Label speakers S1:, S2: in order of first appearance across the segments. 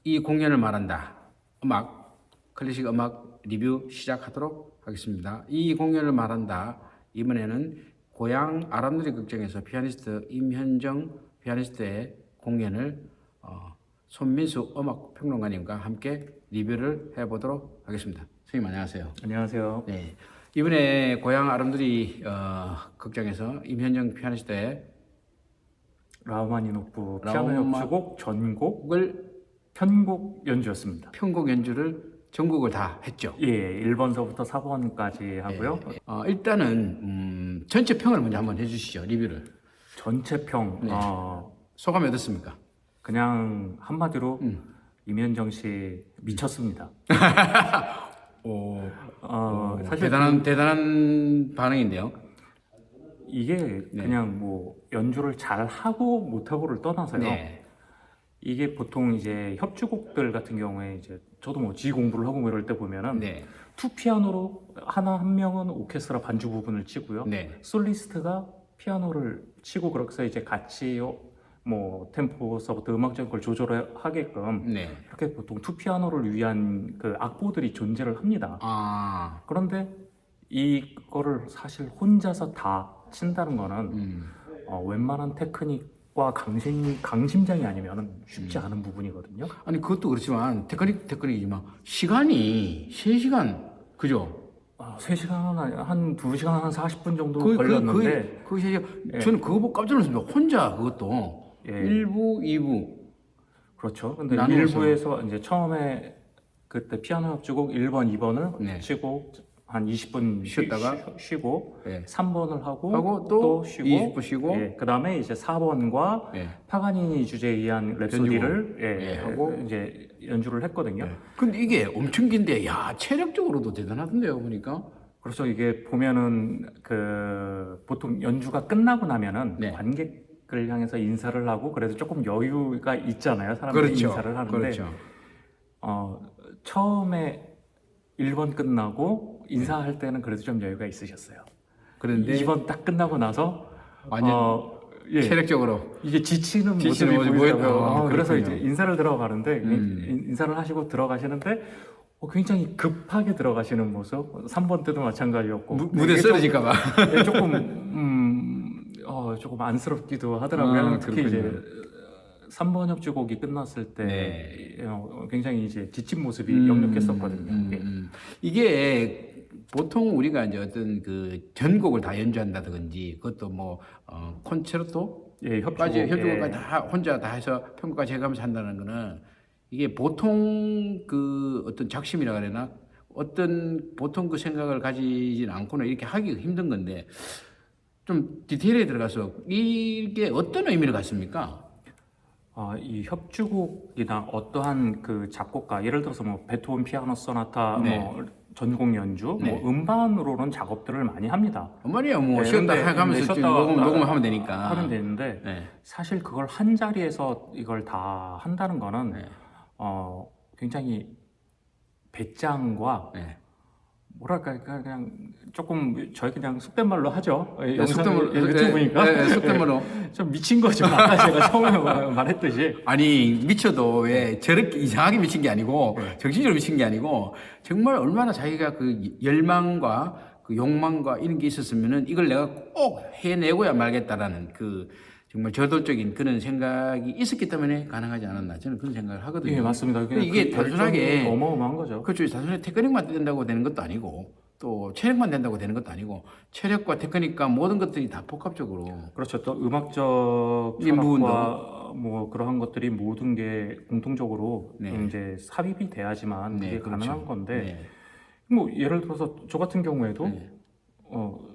S1: 이 공연을 말한다. 클래식 음악 리뷰 시작하도록 하겠습니다. 이 공연을 말한다. 이번에는 고향 아람누리 극장에서 피아니스트 임현정 피아니스트의 공연을 손민수 음악평론가님과 함께 리뷰를 해보도록 하겠습니다. 선생님 안녕하세요.
S2: 안녕하세요.
S1: 네, 이번에 고향 아람누리 극장에서 임현정 피아니스트의
S2: 라흐마니노프 피아노 협주곡 전곡 편곡 연주였습니다.
S1: 편곡 연주를 전곡을 다 했죠.
S2: 예, 1번서부터 4번까지 하고요.
S1: 일단은 전체 평을 먼저 한번 해주시죠. 리뷰를.
S2: 전체 평
S1: 소감이 어떻습니까?
S2: 그냥 한마디로 임현정 씨 미쳤습니다.
S1: 사실 대단한 반응인데요.
S2: 이게 그냥 뭐 연주를 잘 하고 못 하고를 떠나서요.
S1: 네.
S2: 이게 보통 이제 협주곡들 같은 경우에 이제 저도 뭐 지 공부를 하고 뭐 이럴 때 보면은 투 피아노로 한 명은 오케스트라 반주 부분을 치고요. 솔리스트가 피아노를 치고 그렇게 해서 이제 같이 뭐 템포서부터 음악적인 걸 조절을 하게끔 이렇게 보통 투 피아노를 위한 그 악보들이 존재를 합니다. 그런데 이거를 사실 혼자서 다 친다는 거는 웬만한 테크닉과 강심장이 아니면 쉽지 않은 부분이거든요.
S1: 아니 그것도 그렇지만 테크닉이지만 시간이 3시간 그죠?
S2: 3시간 한 2시간 한 40분 정도 걸렸는데
S1: 저는 그거 보고 깜짝 놀랐습니다. 혼자 그것도 1부, 2부
S2: 그렇죠. 근데 1부에서 이제 처음에 그때 피아노 협주곡 1번, 2번을 치고 한 20분 쉬고 3번을 하고 또 쉬고
S1: 20분 쉬고
S2: 그 다음에 이제 4번과 파가니니 주제에 의한 랩소디를 하고 이제 연주를 했거든요.
S1: 근데 이게 엄청 긴데 체력적으로도 대단하던데요 보니까.
S2: 그렇죠. 이게 보면은 그 보통 연주가 끝나고 나면은 관객을 향해서 인사를 하고 그래도 조금 여유가 있잖아요. 사람들이 인사를 하는데 처음에 1번 끝나고 인사할 때는 그래도 좀 여유가 있으셨어요.
S1: 그런데
S2: 2번 딱 끝나고 나서
S1: 완전 체력적으로
S2: 이게 지치는 모습이 보이더라고요. 그래서 이제 인사를 들어가는데 인사를 하시고 들어가시는데 굉장히 급하게 들어가시는 모습. 3번 때도 마찬가지였고
S1: 무대 쓰러질까봐
S2: 조금 안쓰럽기도 하더라고요. 특히 이제 3번 협주곡이 끝났을 때 굉장히 이제 지친 모습이 역력했었거든요.
S1: 이게 보통 우리가 이제 어떤 그 전곡을 다 연주한다든지 그것도 뭐 콘체르토 협주곡까지 다 혼자 다 해서 평가까지 해가면서 한다는 거는 이게 보통 그 어떤 작심이라 그래나 보통 그 생각을 가지진 않고는 이렇게 하기가 힘든 건데 좀 디테일에 들어가서 이게 어떤 의미를 갖습니까?
S2: 이 협주곡이나 어떠한 그 작곡가, 예를 들어서 뭐 베토벤 피아노 소나타, 뭐 전곡 연주, 뭐 음반으로는 작업들을 많이 합니다.
S1: 음반이야 뭐 쉬었다 해가면서 녹음을 하면 되니까
S2: 하면 되는데 사실 그걸 한 자리에서 이걸 다 한다는 거는 굉장히 배짱과 뭐랄까 그냥 조금 저희 그냥 속된 말로 하죠. 유튜브 보니까
S1: 속된 말로
S2: 좀 미친 거죠. 아까 제가 처음에 말했듯이
S1: 아니 미쳐도 왜 저렇게 이상하게 미친 게 아니고 정신적으로 미친 게 아니고 정말 얼마나 자기가 그 열망과 그 욕망과 이런 게 있었으면은 이걸 내가 꼭 해내고야 말겠다라는 그 정말 저돌적인 그런 생각이 있었기 때문에 가능하지 않았나 저는 그런 생각을 하거든요.
S2: 예, 맞습니다.
S1: 이게 단순하게
S2: 어마어마한 거죠.
S1: 그렇죠. 단순히 테크닉만 된다고 되는 것도 아니고 또 체력만 된다고 되는 것도 아니고 체력과 테크닉과 모든 것들이 다 복합적으로
S2: 그렇죠. 또 음악적 철학과 뭐 그러한 것들이 모든 게 공통적으로 이제 삽입이 돼야지만 그게 가능한 건데 뭐 예를 들어서 저 같은 경우에도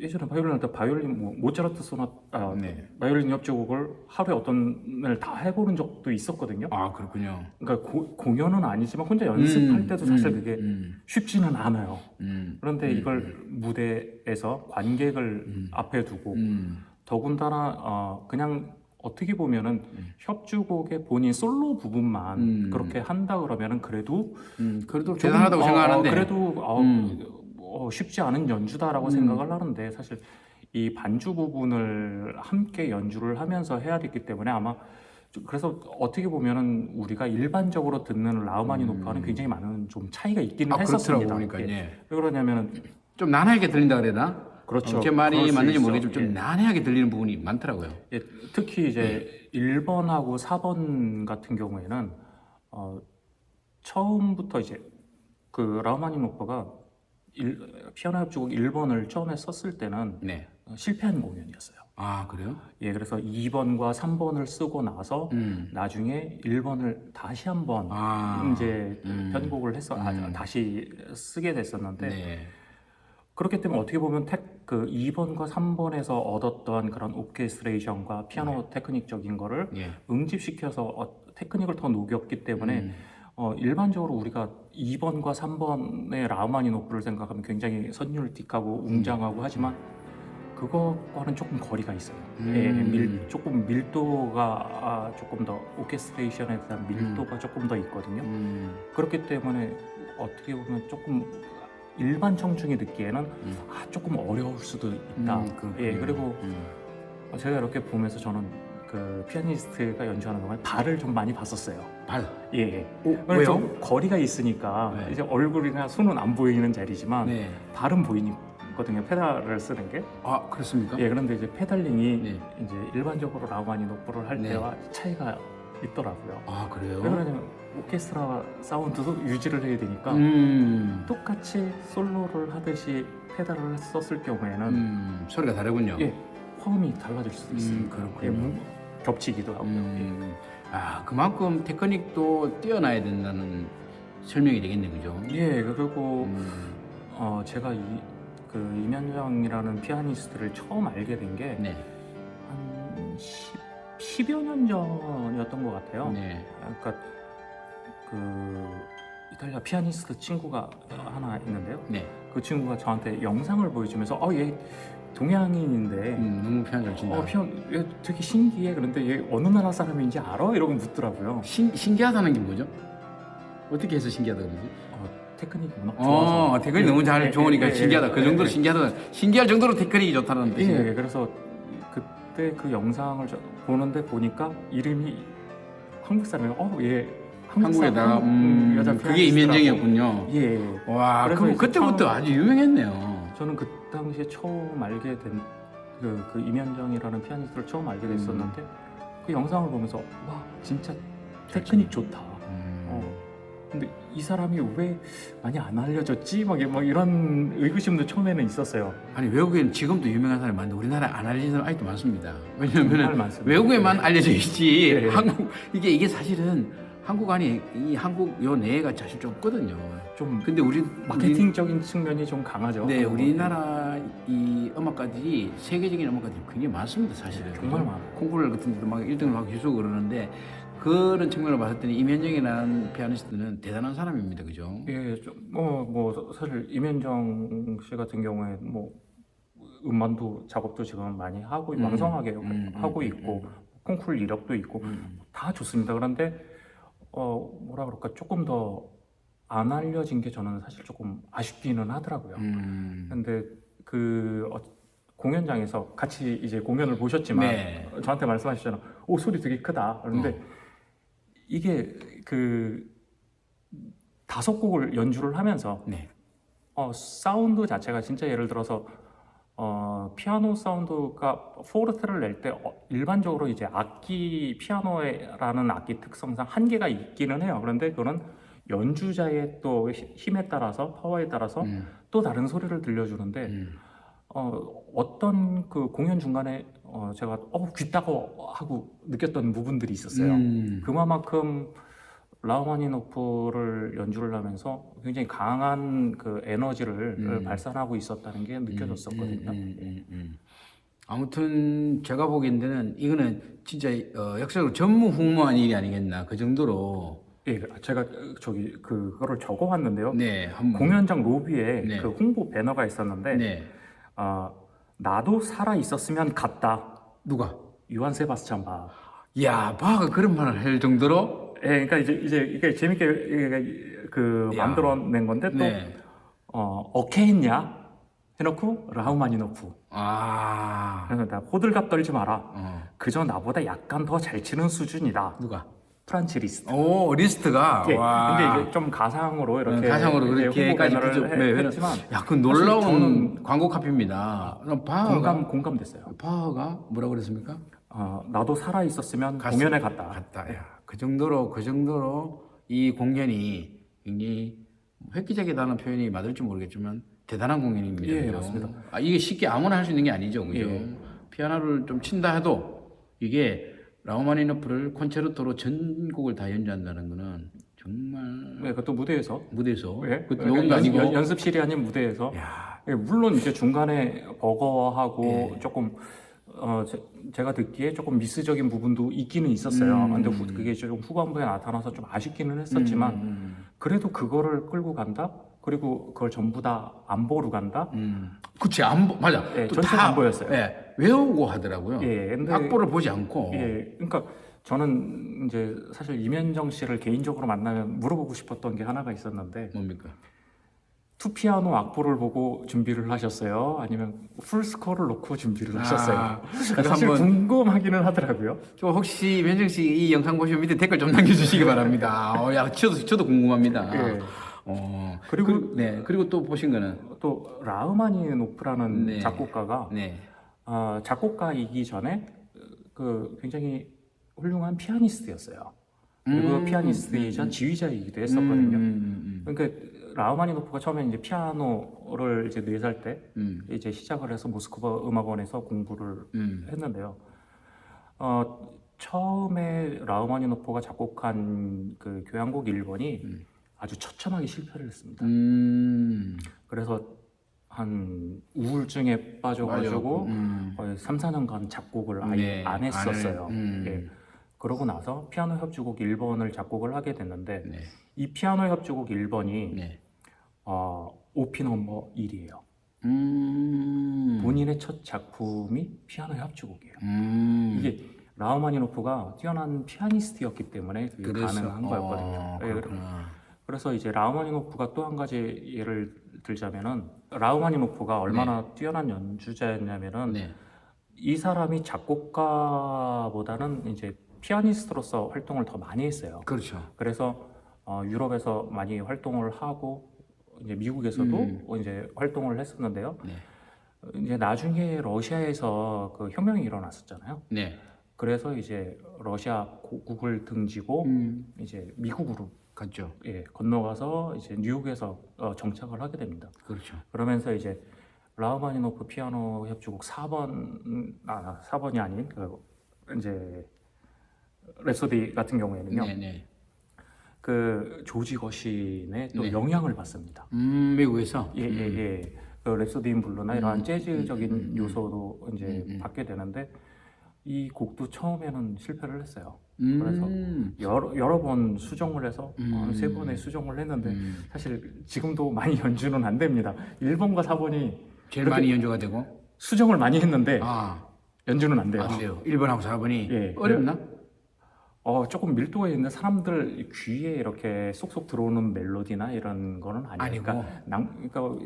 S2: 예전에 바이올린 할 때 뭐 모차르트 소나타 바이올린 협주곡을 하루에 어떤 날 다 해보는 적도 있었거든요.
S1: 그렇군요.
S2: 그러니까 공연은 아니지만 혼자 연습할 때도 사실 그게 쉽지는 않아요. 그런데 이걸 무대에서 관객을 앞에 두고 더군다나 그냥 어떻게 보면은 협주곡의 본인 솔로 부분만 그렇게 한다 그러면은 그래도
S1: 대단하다고 생각하는데
S2: 그래도 쉽지 않은 연주다라고 생각을 하는데 사실 이 반주 부분을 함께 연주를 하면서 해야 되기 때문에 아마 그래서 어떻게 보면은 우리가 일반적으로 듣는 라흐마니노프와는 굉장히 많은 좀 차이가 있기는 했었습니다.
S1: 그러니까
S2: 예.
S1: 예.
S2: 왜 그러냐면은
S1: 좀 난해하게 들린다 그래나?
S2: 그렇죠.
S1: 제 말이
S2: 그럴 수
S1: 맞는지
S2: 있죠.
S1: 모르겠지만 좀
S2: 예.
S1: 난해하게 들리는 부분이 많더라고요.
S2: 예, 특히 이제 1번하고 4번 같은 경우에는 처음부터 이제 그 라흐마니노프가 피아노 협주곡 1번을 처음에 썼을 때는
S1: 네.
S2: 실패한 공연이었어요.
S1: 아, 그래요?
S2: 예, 그래서 2번과 3번을 쓰고 나서 나중에 1번을 다시 한번 이제 편곡을 해서 다시 쓰게 됐었는데
S1: 네.
S2: 그렇기 때문에 어떻게 보면 그 2번과 3번에서 얻었던 그런 오케스트레이션과 피아노 테크닉적인 거를
S1: 예.
S2: 응집시켜서 테크닉을 더 녹였기 때문에 일반적으로 우리가 2번과 3번의 라흐마니노프를 생각하면 굉장히 선율틱하고 웅장하고 하지만 그것과는 조금 거리가 있어요. 조금 밀도가 조금 더 오케스트레이션에 대한 밀도가 조금 더 있거든요. 그렇기 때문에 어떻게 보면 조금 일반 청중이 듣기에는 조금 어려울 수도 있다. 예, 그리고 제가 이렇게 보면서 저는 그 피아니스트가 연주하는 동안 발을 좀 많이 봤었어요.
S1: 발?
S2: 예.
S1: 왜요?
S2: 좀 거리가 있으니까
S1: 네.
S2: 이제 얼굴이나 손은 안 보이는 자리지만
S1: 네.
S2: 발은 보이거든요. 페달을 쓰는 게.
S1: 아, 그렇습니까?
S2: 예, 그런데 이제 페달링이
S1: 네.
S2: 이제 일반적으로 라흐마니노프를 할
S1: 네.
S2: 때와 차이가 있더라고요.
S1: 아, 그래요?
S2: 왜 그러냐면 오케스트라 사운드도 유지를 해야 되니까 똑같이 솔로를 하듯이 페달을 썼을 경우에는
S1: 소리가 다르군요.
S2: 예, 화음이 달라질 수도 있어요.
S1: 그렇군요.
S2: 예, 겹치기도 하고요.
S1: 아, 그만큼 테크닉도 뛰어나야 된다는 설명이 되겠네, 그죠?
S2: 예, 그리고 제가 그 이면정이라는 피아니스트를 처음 알게 된 게
S1: 네.
S2: 한 10여 년 전이었던 것 같아요.
S1: 네.
S2: 그러니까 그 이탈리아 피아니스트 친구가 하나 있는데요.
S1: 네.
S2: 그 친구가 저한테 영상을 보여주면서 얘 동양인인데
S1: 너무 피아노 잘 친다.
S2: 피아노 얘 되게 신기해. 그런데 얘 어느 나라 사람인지 알아? 이러고 묻더라고요.
S1: 신기하다는 게 뭐죠? 어떻게 해서 신기하다 그러지?
S2: 테크닉이 워낙 좋아서.
S1: 테크닉이 너무 잘 좋으니까
S2: 예,
S1: 신기하다. 그 정도로 신기할 정도로 테크닉이 좋다는 뜻이에요.
S2: 예, 그래서 그때 그 영상을 보는데 보니까 이름이 한국 사람이에요. 얘
S1: 한국에다가
S2: 여자
S1: 그게 이면정이었군요.
S2: 예.
S1: 와,
S2: 그래서
S1: 그럼
S2: 이제
S1: 그때부터 아주 유명했네요.
S2: 저는 그 당시에 처음 알게 된 그 이면정이라는 피아니스트를 처음 알게 됐었는데 그 영상을 보면서 와 진짜 테크닉 좋다. 근데 이 사람이 왜 많이 안 알려졌지? 막 이런 의구심도 처음에는 있었어요.
S1: 아니 외국에는 지금도 유명한 사람이 많은데 우리나라에 안 알려진 사람 아직도 많습니다.
S2: 정말
S1: 왜냐하면
S2: 많습니다.
S1: 외국에만 알려져 있지.
S2: 네.
S1: 한국 이게 사실은 한국 안에 이 한국 요 내가 사실 좀 없거든요.
S2: 좀
S1: 근데 우리
S2: 마케팅적인 측면이 좀 강하죠.
S1: 네, 우리나라 이 음악가들이 세계적인 음악가들이 굉장히 많습니다, 사실은.
S2: 정말 많아요.
S1: 콩쿠르 같은 데도 막 1등을 막 해주고 그러는데 그런 측면으로 봤을 때는 이면정이라는 피아니스트는 대단한 사람입니다, 그죠?
S2: 예, 뭐 사실 이면정 씨 같은 경우에 뭐 음반도 작업도 지금 많이 하고 왕성하게 하고 있고 콩쿠르 이력도 있고 다 좋습니다. 그런데 뭐라 그럴까 조금 더 안 알려진 게 저는 사실 조금 아쉽기는 하더라고요. 근데 그 공연장에서 같이 이제 공연을 보셨지만
S1: 네.
S2: 저한테 말씀하셨잖아요. 오 소리 되게 크다. 그런데 이게 그 5곡을 연주를 하면서
S1: 네.
S2: 사운드 자체가 진짜 예를 들어서 피아노 사운드가 포르테를 낼 때 일반적으로 이제 악기 피아노라는 악기 특성상 한계가 있기는 해요. 그런데 그거는 연주자의 또 힘에 따라서 파워에 따라서 또 다른 소리를 들려주는데 어떤 그 공연 중간에 제가 귀 따가워 하고 느꼈던 부분들이 있었어요. 그만큼 라흐마니노프를 연주를 하면서 굉장히 강한 그 에너지를 발산하고 있었다는 게 느껴졌었거든요.
S1: 아무튼 제가 보기에는 이거는 진짜 역사적으로 전무후무한 일이 아니겠나 그 정도로.
S2: 예, 제가 그거를 적어왔는데요.
S1: 네,
S2: 공연장 로비에
S1: 네.
S2: 그 홍보 배너가 있었는데
S1: 네.
S2: 나도 살아 있었으면 갔다.
S1: 누가?
S2: 요한 세바스찬 바.
S1: 야, 바가 그런 말을 할 정도로?
S2: 예, 그러니까 이제 이게 재밌게 만들어낸 건데 또
S1: 네.
S2: 어케했냐? 해놓고 라흐마니노프. 그래서 나 호들갑 떨지 마라. 그저 나보다 약간 더 잘 치는 수준이다.
S1: 누가?
S2: 프란츠 리스트.
S1: 오, 리스트가.
S2: 예,
S1: 와.
S2: 근데 이제 좀 가상으로 이렇게
S1: 가상으로
S2: 이제
S1: 그렇게까지
S2: 홍보 배너를 했지만
S1: 야, 그 놀라운
S2: 저는
S1: 광고 카피입니다. 바하가
S2: 공감됐어요.
S1: 바하가 뭐라 그랬습니까?
S2: 나도 살아 있었으면 공연에 갔다.
S1: 야, 그 정도로 이 공연이 굉장히 획기적이다는 표현이 맞을지 모르겠지만 대단한 공연입니다.
S2: 예,
S1: 그죠?
S2: 맞습니다.
S1: 이게 쉽게 아무나 할 수 있는 게 아니죠, 그죠?
S2: 예.
S1: 피아노를 좀 친다 해도 이게 라흐마니노프를 콘체르토로 전곡을 다 연주한다는 거는 정말
S2: 네, 그것도 무대에서.
S1: 예? 그 녹음도 아니고
S2: 연습실이 아닌 무대에서.
S1: 야.
S2: 예, 물론 이제 중간에 버거워하고
S1: 예.
S2: 조금 제가 듣기에 조금 미스적인 부분도 있기는 있었어요. 근데 그게 좀 후반부에 나타나서 좀 아쉽기는 했었지만 그래도 그거를 끌고 간다. 그리고 그걸 전부 다 안보로 간다.
S1: 그치 맞아.
S2: 예,
S1: 또
S2: 전체가
S1: 다,
S2: 안 보였어요.
S1: 예, 외우고 하더라고요.
S2: 예, 근데
S1: 악보를 보지 않고.
S2: 예, 그러니까 저는 이제 사실 이면정 씨를 개인적으로 만나면 물어보고 싶었던 게 하나가 있었는데
S1: 뭡니까?
S2: 투피아노 악보를 보고 준비를 하셨어요? 아니면 풀스코어를 놓고 준비를 하셨어요? 사실 궁금하기는 하더라고요.
S1: 저 혹시 면정 씨 이 영상 보시면 밑에 댓글 좀 남겨주시기 바랍니다. 야, 저도 궁금합니다.
S2: 예.
S1: 그리고 또 보신 거는
S2: 또 라흐마니노프라는
S1: 네.
S2: 작곡가가
S1: 네.
S2: 작곡가이기 전에 그 굉장히 훌륭한 피아니스트였어요. 그리고 피아니스트이자 지휘자이기도 했었거든요. 그러니까 라흐마니노프가 처음에 이제 피아노를 이제 4살 때 이제 시작을 해서 모스크바 음악원에서 공부를 했는데요. 처음에 라흐마니노프가 작곡한 그 교향곡 1번이 아주 처참하게 실패를 했습니다. 그래서 한 우울증에 빠져가지고 거의 3, 4년간 작곡을 아예 안 했었어요. 예. 그러고 나서 피아노 협주곡 1번을 작곡을 하게 됐는데 이 피아노 협주곡 1번이 오피 넘버 1이에요. 본인의 첫 작품이 피아노 협주곡이에요. 이게 라흐마니노프가 뛰어난 피아니스트였기 때문에 그게 가능한 거였거든요. 그래서 이제 라흐마니노프가 또 한 가지 예를 들자면은 라흐마니노프가 얼마나 뛰어난 연주자였냐면은 이 사람이 작곡가보다는 이제 피아니스트로서 활동을 더 많이 했어요.
S1: 그렇죠.
S2: 그래서 유럽에서 많이 활동을 하고 이제 미국에서도 이제 활동을 했었는데요. 이제 나중에 러시아에서 그 혁명이 일어났었잖아요. 그래서 이제 러시아 국을 등지고 이제 미국으로
S1: 갔죠.
S2: 예, 건너가서 이제 뉴욕에서 정착을 하게 됩니다.
S1: 그렇죠.
S2: 그러면서 이제 라흐마니노프 피아노 협주곡 4번이 아닌 그 이제 랩소디 같은 경우에는요. 그 조지 거신의 또 영향을 받습니다.
S1: 미국에서.
S2: 예. 그 랩소디 인 블루나 이러한 재즈적인 요소도 이제 받게 되는데 이 곡도 처음에는 실패를 했어요. 그래서 여러 번 수정을 해서 3번의 수정을 했는데 사실 지금도 많이 연주는 안 됩니다. 1번과 4번이
S1: 제일 많이 연주가 되고
S2: 수정을 많이 했는데 연주는 안 돼요.
S1: 안 돼요. 1번하고 4번이
S2: 예,
S1: 어렵나?
S2: 조금 밀도가 있는데 사람들 귀에 이렇게 쏙쏙 들어오는 멜로디나 이런 거는 아니에요. 그러니까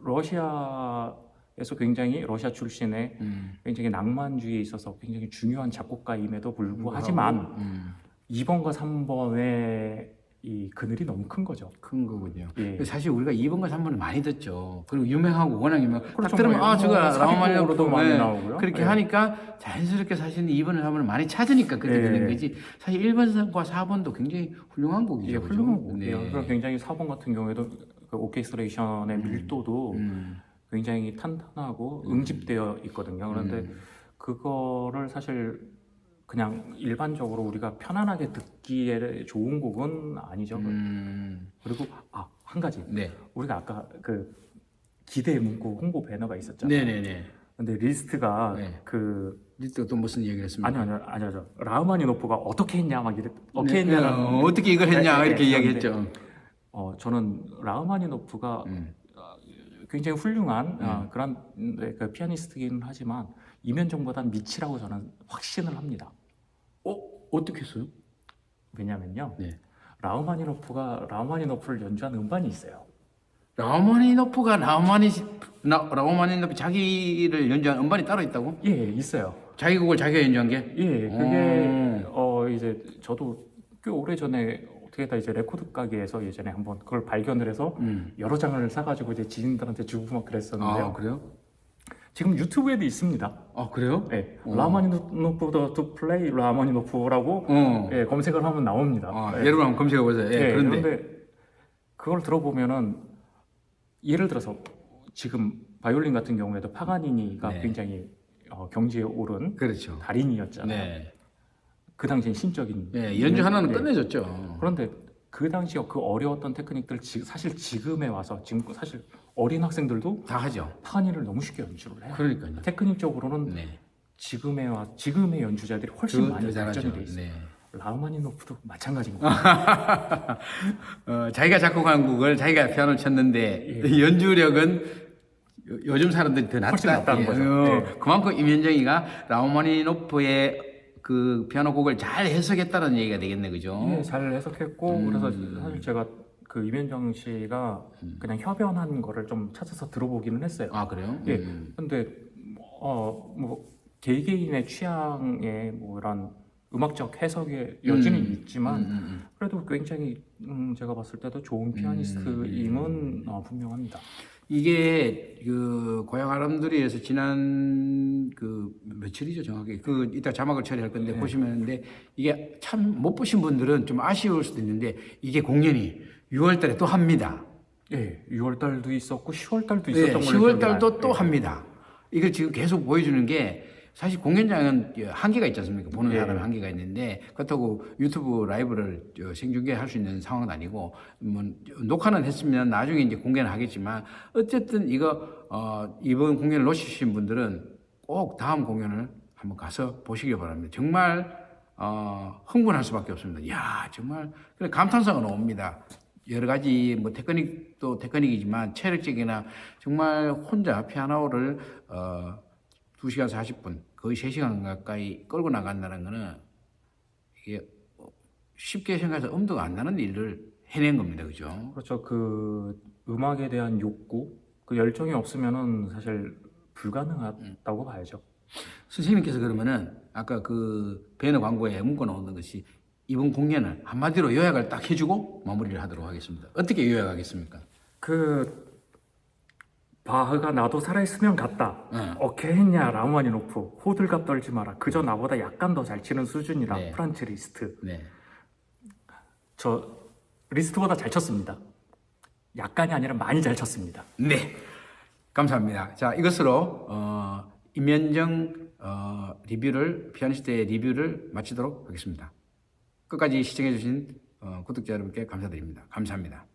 S2: 러시아에서 굉장히 러시아 출신의 굉장히 낭만주의에 있어서 굉장히 중요한 작곡가임에도 불구하지만 2번과 3번의 이 그늘이 너무 큰 거죠.
S1: 큰 거군요.
S2: 예.
S1: 사실 우리가 2번과 3번을 많이 듣죠. 그리고 유명하고 워낙 유명.
S2: 그렇죠.
S1: 딱 들으면 저거
S2: 라흐마니노프로도 많이 나오고요.
S1: 그렇게
S2: 예.
S1: 하니까 자연스럽게 사실은 2번을 3번을 많이 찾으니까 그렇게 되는 거지. 사실 1번과 4번도 굉장히 훌륭한 곡이죠.
S2: 예, 훌륭한 곡이에요.
S1: 네.
S2: 그리고 굉장히 4번 같은 경우에도 그 오케스트레이션의 밀도도 굉장히 탄탄하고 응집되어 있거든요. 그런데 그거를 사실 그냥 일반적으로 우리가 편안하게 듣기에 좋은 곡은 아니죠. 그리고 한 가지. 우리가 아까 그 기대 문구 홍보 배너가 있었잖아요.
S1: 네네네.
S2: 근데 리스트가
S1: 리스트가 또 무슨 얘기를 했습니까?
S2: 아니요. 라흐마니노프가 어떻게 했냐 막 어떻게 했냐는
S1: 어떻게 이걸 했냐 이렇게 이야기했죠.
S2: 저는 라흐마니노프가 굉장히 훌륭한 그런 그 피아니스트이긴 하지만 이면정보단 미치라고 저는 확신을 합니다.
S1: 어떻게 했어요?
S2: 왜냐면요. 라흐마니노프를 연주한 음반이 있어요.
S1: 라흐마니노프 자기를 연주한 음반이 따로 있다고?
S2: 예, 있어요.
S1: 자기 곡을 자기가 연주한 게?
S2: 예, 그게 이제 저도 꽤 오래 전에 어떻게 다 이제 레코드 가게에서 예전에 한번 그걸 발견을 해서 여러 장을 사가지고 이제 지인들한테 주고 막 그랬었는데요.
S1: 아, 그래요?
S2: 지금 유튜브에도 있습니다.
S1: 아, 그래요?
S2: 네, 라흐마니노프 더 플레이 라흐마니노프라고 예, 검색을 하면 나옵니다.
S1: 아,
S2: 예.
S1: 여러분 한번 검색해 보세요. 예,
S2: 그런데 그걸 들어보면은 예를 들어서 지금 바이올린 같은 경우에도 파가니니가
S1: 네.
S2: 굉장히 경지에 오른
S1: 그렇죠.
S2: 달인이었잖아요.
S1: 네.
S2: 그 당시엔 신적인
S1: 연주 하나는 끝내줬죠.
S2: 그런데 그 당시에 그 어려웠던 테크닉들 사실 지금에 와서 지금 사실 어린 학생들도
S1: 다 하죠.
S2: 파가니를 너무 쉽게 연주를 해요.
S1: 그러니까요.
S2: 테크닉적으로는 지금의 연주자들이 훨씬 많이 발전이 돼 있어요. 라흐마니노프도 마찬가지인 거예요.
S1: 자기가 작곡한 곡을 자기가 피아노를 쳤는데 연주력은 요즘 사람들이 더
S2: 훨씬 낫다는 거죠.
S1: 그만큼 임현정이가 라흐마니노프의 그 피아노 곡을 잘 해석했다는 얘기가 되겠네, 그죠?
S2: 예, 잘 해석했고 그래서 사실 제가 그 임현정 씨가 그냥 협연한 거를 좀 찾아서 들어보기는 했어요.
S1: 아, 그래요?
S2: 예. 근데 뭐 개개인의 취향에 뭐 이런 음악적 해석의 여지는 있지만 그래도 굉장히 제가 봤을 때도 좋은 피아니스트임은 분명합니다.
S1: 이게 그 고향 아람들이에서 지난 그 며칠이죠 정확히 그 이따 자막을 처리할 건데 보시면데 이게 참 못 보신 분들은 좀 아쉬울 수도 있는데 이게 공연이 6월달에 또 합니다.
S2: 예, 6월달도 있었고 10월달도 있었던 걸로
S1: 10월달도 또 합니다. 이걸 지금 계속 보여주는 게 사실 공연장은 한계가 있지 않습니까? 보는 사람이 한계가 있는데 그렇다고 유튜브 라이브를 생중계할 수 있는 상황은 아니고 뭐 녹화는 했으면 나중에 이제 공개는 하겠지만 어쨌든 이거 이번 공연을 놓치신 분들은 꼭 다음 공연을 한번 가서 보시기 바랍니다. 정말 흥분할 수밖에 없습니다. 이야 정말 그래 감탄사가 나옵니다. 여러 가지 뭐 테크닉도 테크닉이지만 체력적이나 정말 혼자 피아노를 2시간 40분 거의 3시간 가까이 끌고 나간다는 거는 이게 쉽게 생각해서 엄두가 안 나는 일을 해낸 겁니다. 그죠?
S2: 그렇죠. 그 음악에 대한 욕구, 그 열정이 없으면은 사실 불가능하다고 봐야죠.
S1: 선생님께서 그러면은 아까 그 배너 광고에 문구 나오는 것이 이번 공연을 한마디로 요약을 딱 해주고 마무리를 하도록 하겠습니다. 어떻게 요약하겠습니까?
S2: 그 바흐가 나도 살아있으면 갔다. 어케했냐 라흐마니노프. 호들갑 떨지 마라. 그저 나보다 약간 더 잘 치는 수준이다. 프란츠 리스트. 저 리스트보다 잘 쳤습니다. 약간이 아니라 많이 잘 쳤습니다.
S1: 네, 감사합니다. 자, 이것으로 임현정 리뷰를 피아니스트의 리뷰를 마치도록 하겠습니다. 끝까지 시청해주신 구독자 여러분께 감사드립니다. 감사합니다.